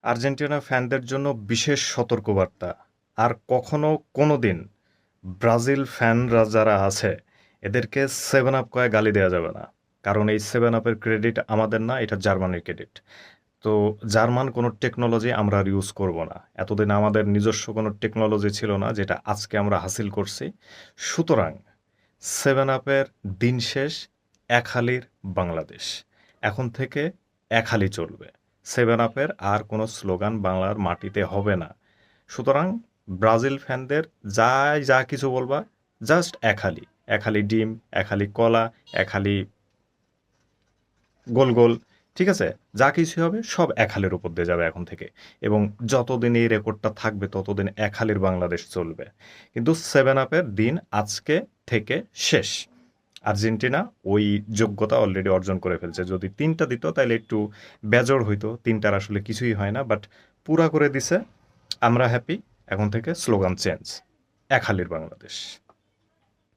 Argentina ফ্যানদের জন্য বিশেষ সতর্কবার্তা। আর কখনো কোনোদিন ব্রাজিল ফ্যানরা যারা আছে এদেরকে 7 আপ কয়ে গালি দেওয়া যাবে না। কারণ এই 7 আপের ক্রেডিট আমাদের না, এটা জার্মানির ক্রেডিট। তো জার্মান কোনো টেকনোলজি আমরা আর ইউজ করব না। এতদিন আমাদের নিজস্ব কোনো টেকনোলজি ছিল না যেটা আজকে আমরা হাসিল করছি। সুতরাং 7 আপের দিন শেষ, এক হালির বাংলাদেশ। এখন থেকে এক হালি চলবে। 7 আপের আর কোনো স্লোগান বাংলার মাটিতে হবে না। সুতরাং ব্রাজিল ফ্যানদের যা কিছু বলবা, জাস্ট এক হালি। এক হালি ডিম, এক হালি কলা, এক হালি গোল গোল, ঠিক আছে? যা কিছু হবে সব এক হালের উপর দিয়ে যাবে এখন থেকে। এবং যতদিন এই রেকর্ডটা থাকবে ততদিন এক হালির বাংলাদেশ চলবে। কিন্তু 7 আপের দিন আজকে থেকে শেষ। আর্জেন্টিনা ওই যোগ্যতা অলরেডি অর্জন করে ফেলছে। যদি ৩টা দিত তাইলে একটু বেজোড় হইতো। ৩টার আসলে কিছুই হয় না। বাট পুরা করে দিছে। আমরা হ্যাপি। এখন থেকে স্লোগান চেঞ্জ। এক হালির বাংলাদেশ।